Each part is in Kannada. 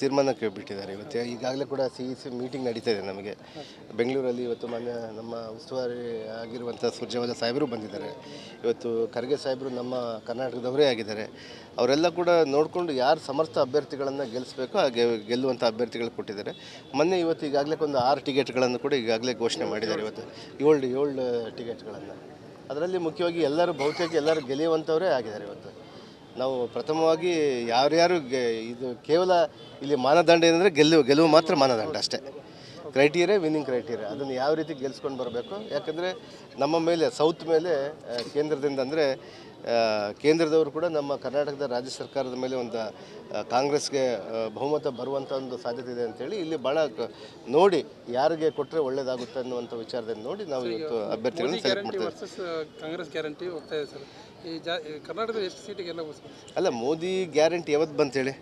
ತೀರ್ಮಾನಕ್ಕೆ ಬಿಟ್ಟಿದ್ದಾರೆ. ಇವತ್ತು ಈಗಾಗಲೇ ಕೂಡ CEC ಮೀಟಿಂಗ್ ನಡೀತಾ ಇದೆ. ನಮಗೆ ಬೆಂಗಳೂರಲ್ಲಿ ಇವತ್ತು ನಮ್ಮ ಉಸ್ತುವಾರಿ ಆಗಿರುವಂಥ ಸುರ್ಜೇವಾಲಾ ಸಾಹೇಬರು ಬಂದಿದ್ದಾರೆ. ಇವತ್ತು ಖರ್ಗೆ ಸಾಹೇಬರು ನಮ್ಮ ಕರ್ನಾಟಕದವರೇ ಆಗಿದ್ದಾರೆ. ಅವರೆಲ್ಲ ಕೂಡ ನೋಡಿಕೊಂಡು ಯಾರು ಸಮರ್ಥ ಅಭ್ಯರ್ಥಿಗಳನ್ನು ಗೆಲ್ಲಿಸಬೇಕು ಆ ಗೆಲ್ಲುವಂಥ ಅಭ್ಯರ್ಥಿಗಳು ಕೊಟ್ಟಿದ್ದಾರೆ. ಇವತ್ತು ಈಗಾಗಲೇ ಒಂದು 6 ಟಿಕೆಟ್ಗಳನ್ನು ಕೂಡ ಈಗಾಗಲೇ ಘೋಷಣೆ ಮಾಡಿದ್ದಾರೆ. ಇವತ್ತು ಏಳು ಟಿಕೆಟ್ಗಳನ್ನು, ಅದರಲ್ಲಿ ಮುಖ್ಯವಾಗಿ ಬಹುತೇಕ ಎಲ್ಲರೂ ಗೆಲ್ಲುವಂಥವರೇ ಆಗಿದ್ದಾರೆ. ಇವತ್ತು ನಾವು ಪ್ರಥಮವಾಗಿ ಯಾರ್ಯಾರು ಇದು ಕೇವಲ ಇಲ್ಲಿ ಮಾನದಂಡ ಏನಂದರೆ ಗೆಲುವು ಮಾತ್ರ ಮಾನದಂಡ ಅಷ್ಟೇ. ವಿನ್ನಿಂಗ್ ಕ್ರೈಟೀರಿಯಾ ಅದನ್ನು ಯಾವ ರೀತಿ ಗೆಲ್ಸ್ಕೊಂಡು ಬರಬೇಕು. ಯಾಕಂದರೆ ನಮ್ಮ ಮೇಲೆ ಸೌತ್ ಮೇಲೆ ಕೇಂದ್ರದಿಂದ ಅಂದರೆ ಕೇಂದ್ರದವರು ಕೂಡ ನಮ್ಮ ಕರ್ನಾಟಕದ ರಾಜ್ಯ ಸರ್ಕಾರದ ಮೇಲೆ ಒಂದು ಕಾಂಗ್ರೆಸ್ಗೆ ಬಹುಮತ ಬರುವಂಥ ಒಂದು ಸಾಧ್ಯತೆ ಇದೆ ಅಂತೇಳಿ ಇಲ್ಲಿ ಭಾಳ ನೋಡಿ ಯಾರಿಗೆ ಕೊಟ್ಟರೆ ಒಳ್ಳೆಯದಾಗುತ್ತೆ ಅನ್ನುವಂಥ ವಿಚಾರದಲ್ಲಿ ನೋಡಿ ನಾವು ಇವತ್ತು ಅಭ್ಯರ್ಥಿಗಳನ್ನು ಸೆಲೆಕ್ಟ್ ಮಾಡ್ತೇವೆ. ಕಾಂಗ್ರೆಸ್ ಗ್ಯಾರಂಟಿ ಹೋಗ್ತಾ ಇದೆ ಸರ್. ಈ ಕರ್ನಾಟಕದ ಎಷ್ಟು ಸೀಟಿಗೆಲ್ಲ ಅಲ್ಲ, ಮೋದಿ ಗ್ಯಾರಂಟಿ ಯಾವತ್ತು ಬಂತೇಳಿ?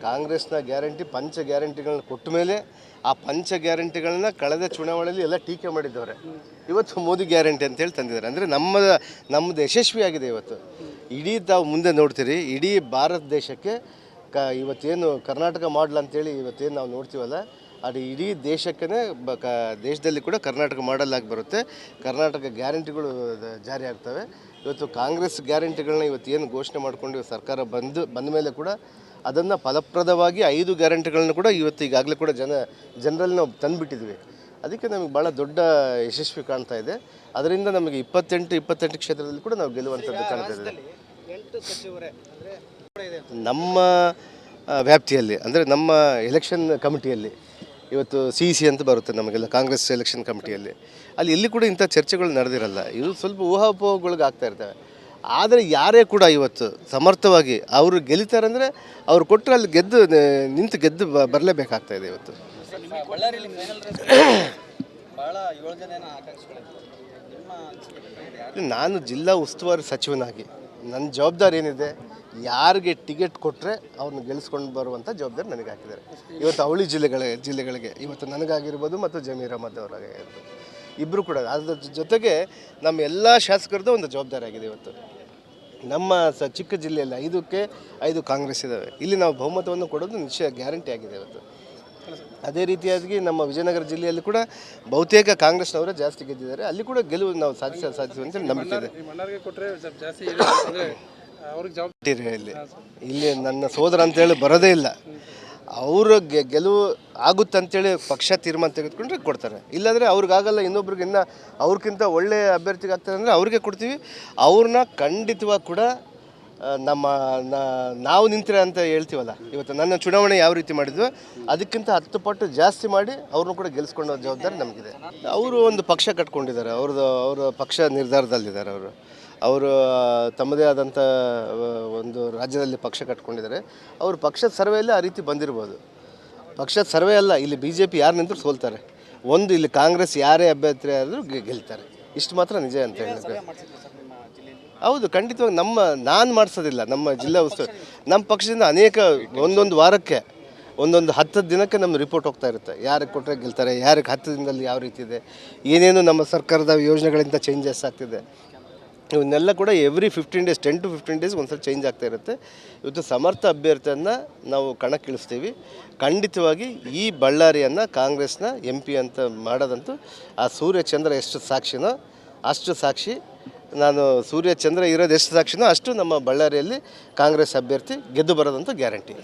ಕಾಂಗ್ರೆಸ್ನ ಗ್ಯಾರಂಟಿ ಪಂಚ ಗ್ಯಾರಂಟಿಗಳನ್ನ ಕೊಟ್ಟ ಮೇಲೆ ಆ ಪಂಚ ಗ್ಯಾರಂಟಿಗಳನ್ನ ಕಳೆದ ಚುನಾವಣೆಯಲ್ಲಿ ಎಲ್ಲ ಟೀಕೆ ಮಾಡಿದ್ದವ್ರೆ. ಇವತ್ತು ಮೋದಿ ಗ್ಯಾರಂಟಿ ಅಂತೇಳಿ ತಂದಿದ್ದಾರೆ. ಅಂದರೆ ನಮ್ಮದು ಯಶಸ್ವಿಯಾಗಿದೆ. ಇವತ್ತು ಇಡೀ ತಾವು ಮುಂದೆ ನೋಡ್ತೀರಿ, ಇಡೀ ಭಾರತ ದೇಶಕ್ಕೆ ಇವತ್ತೇನು ಕರ್ನಾಟಕ ಮಾಡಲ್ ಅಂತೇಳಿ ಇವತ್ತೇನು ನಾವು ನೋಡ್ತೀವಲ್ಲ, ಅದು ಇಡೀ ದೇಶಕ್ಕೇ ದೇಶದಲ್ಲಿ ಕೂಡ ಕರ್ನಾಟಕ ಮಾಡಲ್ ಆಗಿ ಬರುತ್ತೆ. ಕರ್ನಾಟಕ ಗ್ಯಾರಂಟಿಗಳು ಜಾರಿ ಆಗ್ತವೆ. ಇವತ್ತು ಕಾಂಗ್ರೆಸ್ ಗ್ಯಾರಂಟಿಗಳನ್ನ ಇವತ್ತೇನು ಘೋಷಣೆ ಮಾಡಿಕೊಂಡು ಸರ್ಕಾರ ಬಂದ ಮೇಲೆ ಕೂಡ ಅದನ್ನು ಫಲಪ್ರದವಾಗಿ 5 ಗ್ಯಾರಂಟಿಗಳನ್ನ ಕೂಡ ಇವತ್ತು ಈಗಾಗಲೇ ಕೂಡ ಜನರಲ್ಲಿ ನಾವು ತಂದುಬಿಟ್ಟಿದ್ವಿ. ಅದಕ್ಕೆ ನಮಗೆ ಭಾಳ ದೊಡ್ಡ ಯಶಸ್ವಿ ಕಾಣ್ತಾ ಇದೆ. ಅದರಿಂದ ನಮಗೆ 28 ಕ್ಷೇತ್ರದಲ್ಲಿ ಕೂಡ ನಾವು ಗೆಲ್ಲುವಂಥದ್ದು ಕಾಣ್ತಾ ಇದೆ. ನಮ್ಮ ವ್ಯಾಪ್ತಿಯಲ್ಲಿ ಅಂದರೆ ನಮ್ಮ ಎಲೆಕ್ಷನ್ ಕಮಿಟಿಯಲ್ಲಿ ಇವತ್ತು CEC ಅಂತ ಬರುತ್ತೆ ನಮಗೆಲ್ಲ, ಕಾಂಗ್ರೆಸ್ ಎಲೆಕ್ಷನ್ ಕಮಿಟಿಯಲ್ಲಿ. ಅಲ್ಲಿ ಎಲ್ಲಿ ಕೂಡ ಇಂಥ ಚರ್ಚೆಗಳು ನಡೆದಿರಲ್ಲ. ಇವು ಸ್ವಲ್ಪ ಊಹಾಪೋಹಗಳಿಗೆ ಆಗ್ತಾ ಇರ್ತವೆ. ಆದರೆ ಯಾರೇ ಕೂಡ ಇವತ್ತು ಸಮರ್ಥವಾಗಿ ಅವರು ಗೆಲ್ಲಿತಾರೆ ಅಂದರೆ ಅವ್ರು ಕೊಟ್ಟರೆ ಅಲ್ಲಿ ಗೆದ್ದು ಬರಲೇಬೇಕಾಗ್ತಾ ಇದೆ. ಇವತ್ತು ನಾನು ಜಿಲ್ಲಾ ಉಸ್ತುವಾರಿ ಸಚಿವನಾಗಿ ನನ್ನ ಜವಾಬ್ದಾರಿ ಏನಿದೆ, ಯಾರಿಗೆ ಟಿಕೆಟ್ ಕೊಟ್ಟರೆ ಅವ್ರನ್ನ ಗೆಲ್ಲಿಸ್ಕೊಂಡು ಬರುವಂಥ ಜವಾಬ್ದಾರಿ ನನಗೆ ಹಾಕಿದ್ದಾರೆ. ಇವತ್ತು ಅವಳಿ ಜಿಲ್ಲೆಗಳಿಗೆ ಇವತ್ತು ನನಗಾಗಿರ್ಬೋದು ಮತ್ತು ಜಮೀರ್ ಅಹಮದ್ ಅವರಾಗಿರ್ಬೋದು, ಇಬ್ಬರು ಕೂಡ. ಅದ್ರ ಜೊತೆಗೆ ನಮ್ಮ ಎಲ್ಲ ಶಾಸಕರದ್ದು ಒಂದು ಜವಾಬ್ದಾರಿ ಆಗಿದೆ. ಇವತ್ತು ನಮ್ಮ ಚಿಕ್ಕ ಜಿಲ್ಲೆಯಲ್ಲಿ 5ಕ್ಕೆ 5 ಕಾಂಗ್ರೆಸ್ ಇದ್ದಾವೆ. ಇಲ್ಲಿ ನಾವು ಬಹುಮತವನ್ನು ಕೊಡೋದು ನಿಶ್ಚಯ ಗ್ಯಾರಂಟಿ ಆಗಿದೆ ಇವತ್ತು. ಅದೇ ರೀತಿಯಾಗಿ ನಮ್ಮ ವಿಜಯನಗರ ಜಿಲ್ಲೆಯಲ್ಲಿ ಕೂಡ ಬಹುತೇಕ ಕಾಂಗ್ರೆಸ್ನವರೇ ಜಾಸ್ತಿ ಗೆದ್ದಿದ್ದಾರೆ. ಅಲ್ಲಿ ಕೂಡ ಗೆಲುವು ನಾವು ಸಾಧಿಸುವ ಅಂತ ನಂಬಿಕೆ ಇದೆ. ಇಲ್ಲಿ ನನ್ನ ಸೋದರ ಅಂತೇಳಿ ಬರೋದೇ ಇಲ್ಲ. ಅವರು ಗೆಲುವು ಆಗುತ್ತಂತೇಳಿ ಪಕ್ಷ ತೀರ್ಮಾನ ತೆಗೆದುಕೊಂಡ್ರೆ ಕೊಡ್ತಾರೆ. ಇಲ್ಲಾಂದರೆ ಅವ್ರಿಗಾಗಲ್ಲ, ಇನ್ನೊಬ್ರಿಗೆ ಅವ್ರಿಗಿಂತ ಒಳ್ಳೆಯ ಅಭ್ಯರ್ಥಿಗೆ ಆಗ್ತಾರೆ ಅಂದರೆ ಅವ್ರಿಗೆ ಕೊಡ್ತೀವಿ. ಅವ್ರನ್ನ ಖಂಡಿತವಾಗಿ ಕೂಡ ನಾವು ನಿಂತಿರ ಅಂತ ಹೇಳ್ತೀವಲ್ಲ, ಇವತ್ತು ನನ್ನ ಚುನಾವಣೆ ಯಾವ ರೀತಿ ಮಾಡಿದ್ವೋ ಅದಕ್ಕಿಂತ 10 ಪಟ್ಟು ಜಾಸ್ತಿ ಮಾಡಿ ಅವ್ರನ್ನೂ ಕೂಡ ಗೆಲ್ಲಿಸ್ಕೊಳ್ಳೋ ಜವಾಬ್ದಾರಿ ನಮಗಿದೆ. ಅವರು ಒಂದು ಪಕ್ಷ ಕಟ್ಕೊಂಡಿದ್ದಾರೆ. ಅವರ ಪಕ್ಷ ನಿರ್ಧಾರದಲ್ಲಿದ್ದಾರೆ. ಅವರು ತಮ್ಮದೇ ಆದಂಥ ಒಂದು ರಾಜ್ಯದಲ್ಲಿ ಪಕ್ಷ ಕಟ್ಕೊಂಡಿದ್ದಾರೆ. ಅವರು ಪಕ್ಷದ ಸರ್ವೆಯಲ್ಲಿ ಆ ರೀತಿ ಬಂದಿರ್ಬೋದು. ಪಕ್ಷದ ಸರ್ವೆ ಅಲ್ಲ, ಇಲ್ಲಿ BJP ಯಾರು ನಿಂತರೂ ಸೋಲ್ತಾರೆ. ಇಲ್ಲಿ ಕಾಂಗ್ರೆಸ್ ಯಾರೇ ಅಭ್ಯರ್ಥಿ ಆದರೂ ಗೆಲ್ತಾರೆ. ಇಷ್ಟು ಮಾತ್ರ ನಿಜ ಅಂತ ಹೇಳಿದ್ರೆ. ಹೌದು, ಖಂಡಿತವಾಗಿ ನಾನು ಮಾಡಿಸೋದಿಲ್ಲ. ನಮ್ಮ ಜಿಲ್ಲಾ ಉಸ್ತುವಾರಿ ನಮ್ಮ ಪಕ್ಷದಿಂದ ಅನೇಕ ಒಂದೊಂದು ವಾರಕ್ಕೆ 10 ದಿನಕ್ಕೆ ನಮ್ಮ ರಿಪೋರ್ಟ್ ಹೋಗ್ತಾ ಇರುತ್ತೆ. ಯಾರಿಗೆ ಕೊಟ್ಟರೆ ಗೆಲ್ತಾರೆ, ಯಾರಿಗೆ 10 ದಿನದಲ್ಲಿ ಯಾವ ರೀತಿ ಇದೆ, ಏನೇನು ನಮ್ಮ ಸರ್ಕಾರದ ಯೋಜನೆಗಳಿಂದ ಚೇಂಜಸ್ ಆಗ್ತಿದೆ, ಇವನ್ನೆಲ್ಲ ಕೂಡ ಎವ್ರಿ 15 ಡೇಸ್ 10 to 15 ಡೇಸ್ ಒಂದ್ಸಲ ಚೇಂಜ್ ಆಗ್ತಾ ಇರುತ್ತೆ. ಇವತ್ತು ಸಮರ್ಥ ಅಭ್ಯರ್ಥಿಯನ್ನು ನಾವು ಕಣಕ್ಕಿಳಿಸ್ತೀವಿ. ಖಂಡಿತವಾಗಿ ಈ ಬಳ್ಳಾರಿಯನ್ನು ಕಾಂಗ್ರೆಸ್ನ MP ಅಂತ ಮಾಡೋದಂತೂ ಆ ಸೂರ್ಯಚಂದ್ರ ಎಷ್ಟು ಸಾಕ್ಷಿನೋ ಅಷ್ಟು ಸಾಕ್ಷಿ. ನಾನು ಸೂರ್ಯಚಂದ್ರ ಇರೋದು ಎಷ್ಟು ಸಾಕ್ಷಿನೋ ಅಷ್ಟು ನಮ್ಮ ಬಳ್ಳಾರಿಯಲ್ಲಿ ಕಾಂಗ್ರೆಸ್ ಅಭ್ಯರ್ಥಿ ಗೆದ್ದು ಬರೋದಂತೂ ಗ್ಯಾರಂಟಿ.